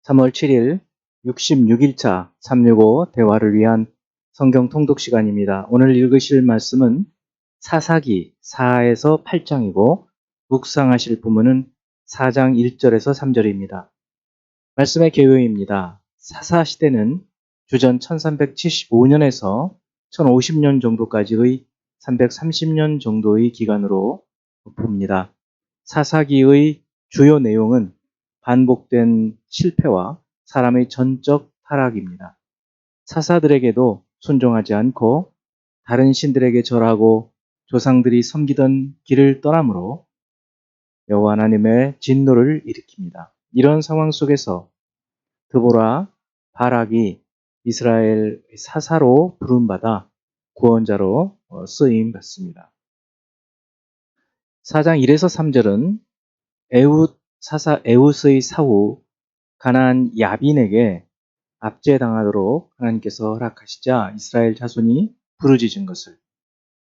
3월 7일 66일차 365 대화를 위한 성경 통독 시간입니다. 오늘 읽으실 말씀은 사사기 4에서 8장이고 묵상하실 부문은 4장 1절에서 3절입니다. 말씀의 개요입니다. 사사시대는 주전 1375년에서 1050년 정도까지의 330년 정도의 기간으로 봅니다. 사사기의 주요 내용은 반복된 실패와 사람의 전적 타락입니다. 사사들에게도 순종하지 않고 다른 신들에게 절하고 조상들이 섬기던 길을 떠남으로 여호와 하나님의 진노를 일으킵니다. 이런 상황 속에서 드보라, 바락이 이스라엘 사사로 부름받아 구원자로 쓰임 받습니다. 4장 1에서 3절은 사사 에훗의 사후 가나안 야빈에게 압제당하도록 하나님께서 허락하시자 이스라엘 자손이 부르짖은 것을,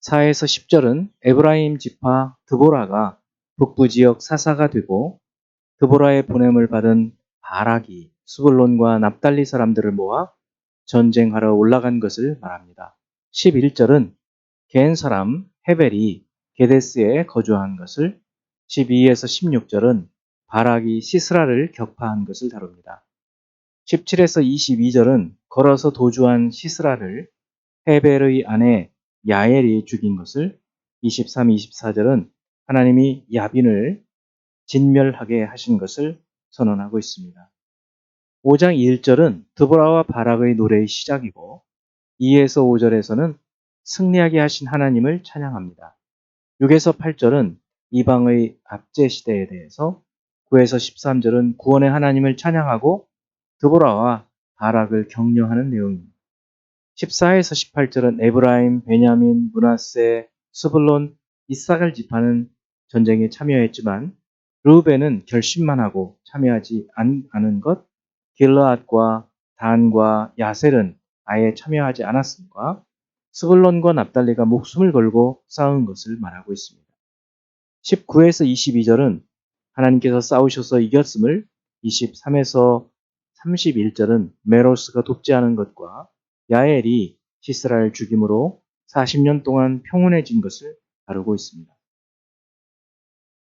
4에서 10절은 에브라임 지파 드보라가 북부 지역 사사가 되고 드보라의 보냄을 받은 바락이 스불론과 납달리 사람들을 모아 전쟁하러 올라간 것을 말합니다. 11절은 겐 사람 헤벨이 게데스에 거주한 것을, 12에서 16절은 바락이 시스라를 격파한 것을 다룹니다. 17에서 22절은 걸어서 도주한 시스라를 헤벨의 아내 야엘이 죽인 것을, 23, 24절은 하나님이 야빈을 진멸하게 하신 것을 선언하고 있습니다. 5장 1절은 드보라와 바락의 노래의 시작이고 2에서 5절에서는 승리하게 하신 하나님을 찬양합니다. 6에서 8절은 이방의 압제 시대에 대해서, 9에서 13절은 구원의 하나님을 찬양하고 드보라와 바락을 격려하는 내용입니다. 14에서 18절은 에브라임, 베냐민, 므낫세, 스불론, 이사갈 지파는 전쟁에 참여했지만 르우벤은 결심만 하고 참여하지 않은 것, 길르앗과 단과 야셀은 아예 참여하지 않았음과 스불론과 납달리가 목숨을 걸고 싸운 것을 말하고 있습니다. 19에서 22절은 하나님께서 싸우셔서 이겼음을, 23에서 31절은 메로스가 돕지 않은 것과 야엘이 시스라를 죽임으로 40년 동안 평온해진 것을 다루고 있습니다.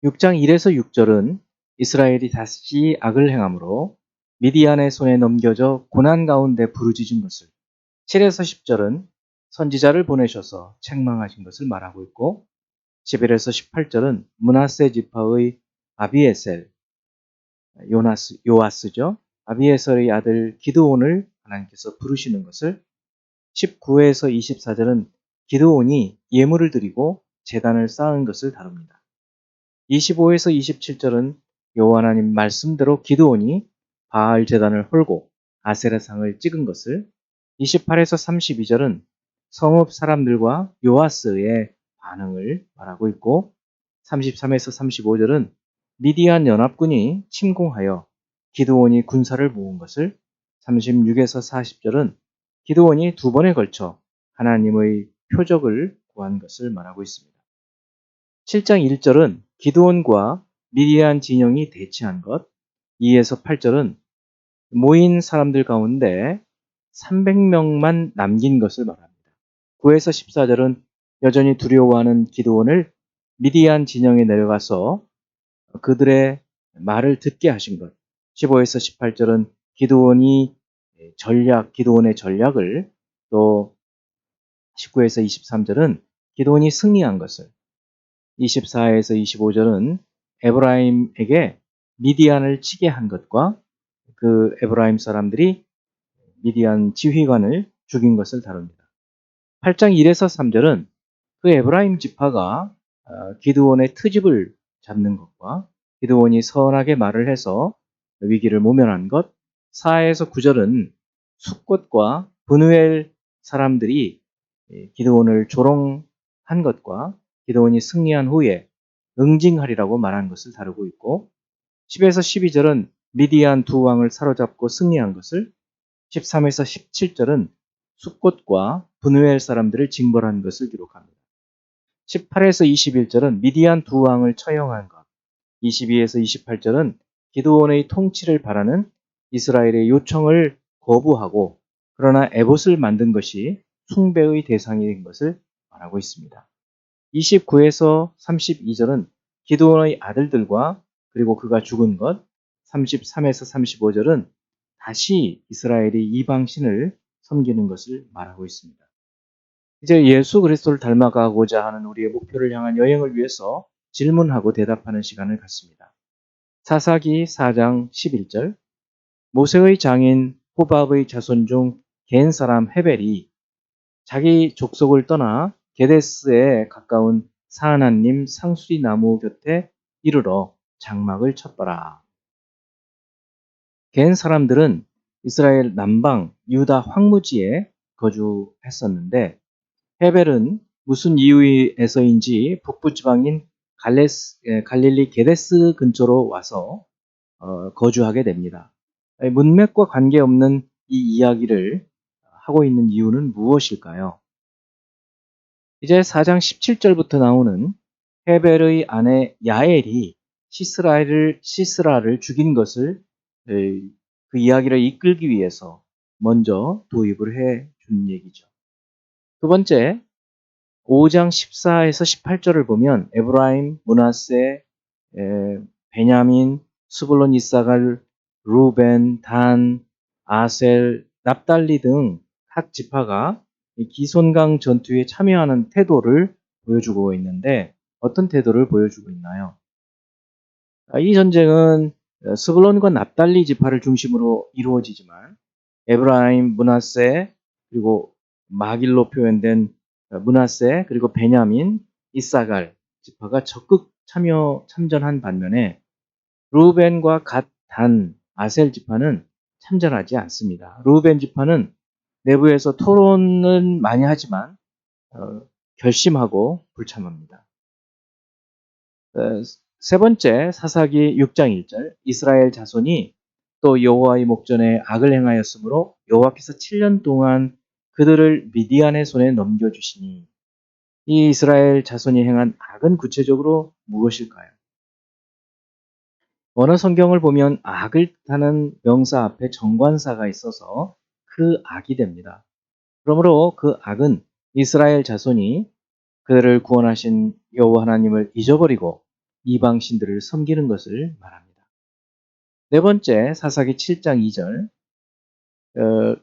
6장 1에서 6절은 이스라엘이 다시 악을 행함으로 미디안의 손에 넘겨져 고난 가운데 부르짖은 것을, 7에서 10절은 선지자를 보내셔서 책망하신 것을 말하고 있고, 11에서 18절은 므낫세 지파의 아비에셀, 요아스죠. 아비에셀의 아들 기드온을 하나님께서 부르시는 것을, 19에서 24절은 기드온이 예물을 드리고 제단을 쌓은 것을 다룹니다. 25에서 27절은 여호와 하나님 말씀대로 기드온이 바알 제단을 헐고 아세라상을 찍은 것을, 28에서 32절은 성읍 사람들과 요아스의 반응을 말하고 있고, 33에서 35절은 미디안 연합군이 침공하여 기드온이 군사를 모은 것을, 36에서 40절은 기드온이 두 번에 걸쳐 하나님의 표적을 구한 것을 말하고 있습니다. 7장 1절은 기드온과 미디안 진영이 대치한 것, 2에서 8절은 모인 사람들 가운데 300명만 남긴 것을 말합니다. 9에서 14절은 여전히 두려워하는 기드온을 미디안 진영에 내려가서 그들의 말을 듣게 하신 것, 15에서 18절은 기드온의 전략을, 또 19에서 23절은 기드온이 승리한 것을, 24에서 25절은 에브라임에게 미디안을 치게 한 것과 그 에브라임 사람들이 미디안 지휘관을 죽인 것을 다룹니다. 8장 1에서 3절은 그 에브라임 지파가 기드온의 트집을 잡는 것과 기드온이 선하게 말을 해서 위기를 모면한 것, 4에서 9절은 숫곳과 브누엘 사람들이 기드온을 조롱한 것과 기드온이 승리한 후에 응징하리라고 말한 것을 다루고 있고, 10에서 12절은 미디안 두 왕을 사로잡고 승리한 것을, 13에서 17절은 숫곳과 브누엘 사람들을 징벌한 것을 기록합니다. 18에서 21절은 미디안 두 왕을 처형한 것, 22에서 28절은 기드온의 통치를 바라는 이스라엘의 요청을 거부하고 그러나 에봇을 만든 것이 숭배의 대상이 된 것을 말하고 있습니다. 29에서 32절은 기드온의 아들들과 그리고 그가 죽은 것, 33에서 35절은 다시 이스라엘이 이방신을 섬기는 것을 말하고 있습니다. 이제 예수 그리스도를 닮아가고자 하는 우리의 목표를 향한 여행을 위해서 질문하고 대답하는 시간을 갖습니다. 사사기 4장 11절 모세의 장인 호밥의 자손 중 겐 사람 헤벨이 자기 족속을 떠나 게데스에 가까운 사하나님 상수리 나무 곁에 이르러 장막을 쳤더라. 겐 사람들은 이스라엘 남방 유다 황무지에 거주했었는데 헤벨은 무슨 이유에서인지 북부 지방인 갈릴리 게데스 근처로 와서 거주하게 됩니다. 문맥과 관계없는 이 이야기를 하고 있는 이유는 무엇일까요? 이제 4장 17절부터 나오는 헤벨의 아내 야엘이 시스라를 죽인 것을 그 이야기를 이끌기 위해서 먼저 도입을 해 준 얘기죠. 두 번째, 5장 14에서 18절을 보면 에브라임, 므낫세, 베냐민, 스불론, 이사갈, 루벤, 단, 아셀, 납달리 등 각 지파가 기손강 전투에 참여하는 태도를 보여주고 있는데 어떤 태도를 보여주고 있나요? 이 전쟁은 스불론과 납달리 지파를 중심으로 이루어지지만 에브라임, 므낫세 그리고 마길로 표현된 므낫세 그리고 베냐민, 이사갈 지파가 적극 참전한 반면에 루벤과 갓, 단, 아셀 지파는 참전하지 않습니다. 루벤 지파는 내부에서 토론은 많이 하지만 결심하고 불참합니다. 세 번째 사사기 6장 1절 이스라엘 자손이 또 여호와의 목전에 악을 행하였으므로 여호와께서 7년 동안 그들을 미디안의 손에 넘겨주시니 이 이스라엘 자손이 행한 악은 구체적으로 무엇일까요? 언어 성경을 보면 악을 뜻하는 명사 앞에 정관사가 있어서 그 악이 됩니다. 그러므로 그 악은 이스라엘 자손이 그들을 구원하신 여호와 하나님을 잊어버리고 이방 신들을 섬기는 것을 말합니다. 네 번째 사사기 7장 2절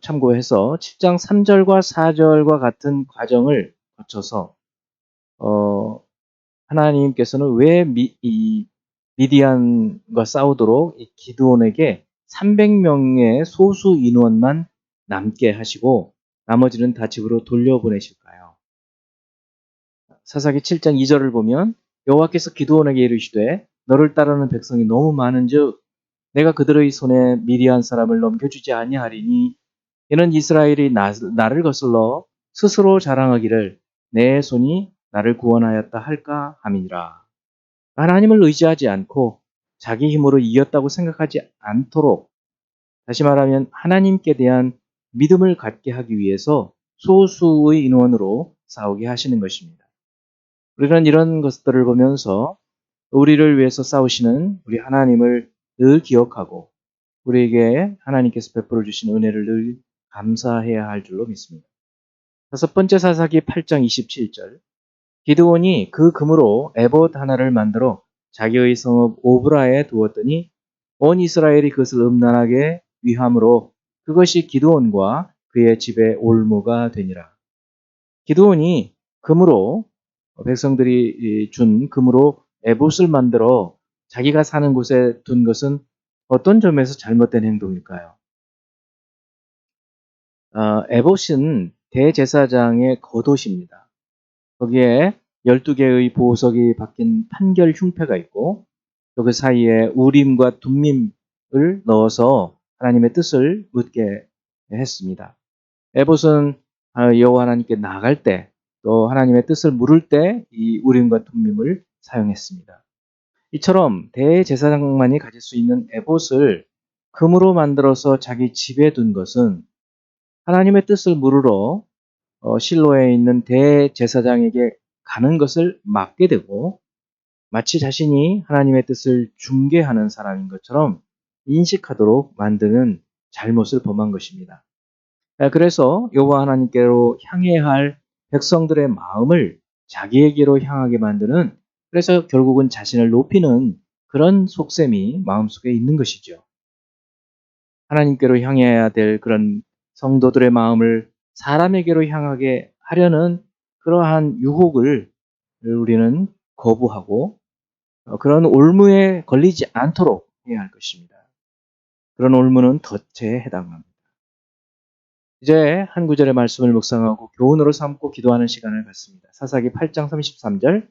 참고해서 7장 3절과 4절과 같은 과정을 거쳐서 하나님께서는 왜 미디안과 싸우도록 이 기드온에게 300명의 소수 인원만 남게 하시고 나머지는 다 집으로 돌려보내실까요? 사사기 7장 2절을 보면 여호와께서 기드온에게 이르시되 너를 따르는 백성이 너무 많은즉 내가 그들의 손에 미디안 사람을 넘겨주지 아니하리니 이는 이스라엘이 나를 거슬러 스스로 자랑하기를 내 손이 나를 구원하였다 할까 함이니라. 하나님을 의지하지 않고 자기 힘으로 이겼다고 생각하지 않도록 다시 말하면 하나님께 대한 믿음을 갖게 하기 위해서 소수의 인원으로 싸우게 하시는 것입니다. 우리는 이런 것들을 보면서 우리를 위해서 싸우시는 우리 하나님을 늘 기억하고 우리에게 하나님께서 베풀어 주신 은혜를 늘 감사해야 할 줄로 믿습니다. 다섯 번째 사사기 8장 27절 기드온이 그 금으로 에봇 하나를 만들어 자기의 성읍 오브라에 두었더니 온 이스라엘이 그것을 음란하게 위함으로 그것이 기드온과 그의 집의 올무가 되니라. 기드온이 금으로 백성들이 준 금으로 에봇을 만들어 자기가 사는 곳에 둔 것은 어떤 점에서 잘못된 행동일까요? 에봇은 대제사장의 겉옷입니다. 거기에 12개의 보석이 박힌 판결 흉패가 있고 또 그 사이에 우림과 둠밈을 넣어서 하나님의 뜻을 묻게 했습니다. 에봇은 여호와 하나님께 나아갈 때 또 하나님의 뜻을 물을 때 이 우림과 둠밈을 사용했습니다. 이처럼 대제사장만이 가질 수 있는 에봇을 금으로 만들어서 자기 집에 둔 것은 하나님의 뜻을 물으러 실로에 있는 대제사장에게 가는 것을 막게 되고 마치 자신이 하나님의 뜻을 중개하는 사람인 것처럼 인식하도록 만드는 잘못을 범한 것입니다. 그래서 여호와 하나님께로 향해야 할 백성들의 마음을 자기에게로 향하게 만드는, 그래서 결국은 자신을 높이는 그런 속셈이 마음속에 있는 것이죠. 하나님께로 향해야 될 그런 성도들의 마음을 사람에게로 향하게 하려는 그러한 유혹을 우리는 거부하고 그런 올무에 걸리지 않도록 해야 할 것입니다. 그런 올무는 덫에 해당합니다. 이제 한 구절의 말씀을 묵상하고 교훈으로 삼고 기도하는 시간을 갖습니다. 사사기 8장 33절,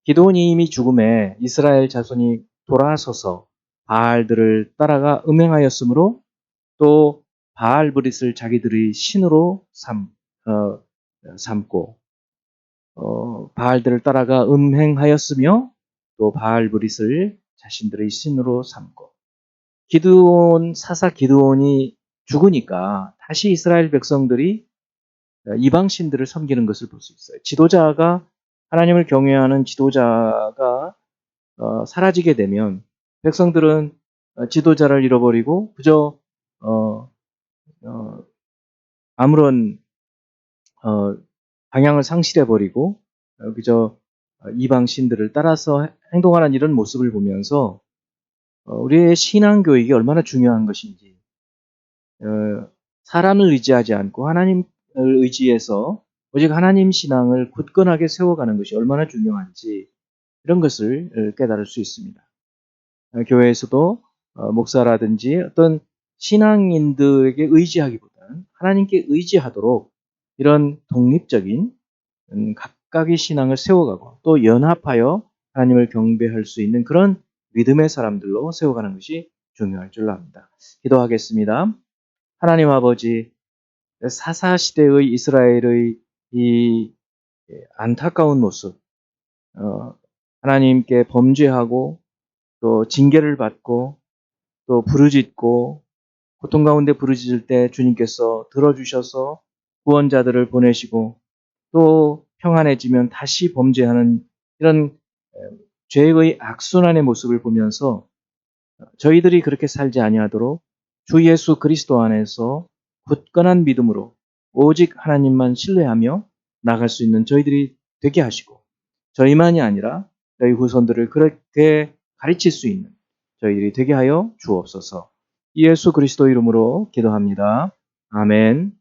기드온이 이미 죽음에 이스라엘 자손이 돌아서서 바알들을 따라가 음행하였으므로 또 바알브릿을 자기들의 신으로 삼고 바알들을 따라가 음행하였으며 또 바알브릿을 자신들의 신으로 삼고, 사사 기드온이 죽으니까 다시 이스라엘 백성들이 이방 신들을 섬기는 것을 볼 수 있어요. 하나님을 경외하는 지도자가 사라지게 되면 백성들은 지도자를 잃어버리고 그저 아무런 방향을 상실해버리고 그저 이방 신들을 따라서 행동하는 이런 모습을 보면서 우리의 신앙 교육이 얼마나 중요한 것인지, 사람을 의지하지 않고 하나님을 의지해서 오직 하나님 신앙을 굳건하게 세워가는 것이 얼마나 중요한지, 이런 것을 깨달을 수 있습니다. 교회에서도 목사라든지 어떤 신앙인들에게 의지하기보다는 하나님께 의지하도록 이런 독립적인 각각의 신앙을 세워가고 또 연합하여 하나님을 경배할 수 있는 그런 믿음의 사람들로 세워가는 것이 중요할 줄로 압니다. 기도하겠습니다. 하나님 아버지, 사사시대의 이스라엘의 이 안타까운 모습, 하나님께 범죄하고 또 징계를 받고 또 부르짖고 고통 가운데 부르짖을 때 주님께서 들어주셔서 구원자들을 보내시고 또 평안해지면 다시 범죄하는 이런 죄의 악순환의 모습을 보면서 저희들이 그렇게 살지 아니하도록 주 예수 그리스도 안에서 굳건한 믿음으로 오직 하나님만 신뢰하며 나갈 수 있는 저희들이 되게 하시고, 저희만이 아니라 저희 후손들을 그렇게 가르칠 수 있는 저희들이 되게 하여 주옵소서. 예수 그리스도 이름으로 기도합니다. 아멘.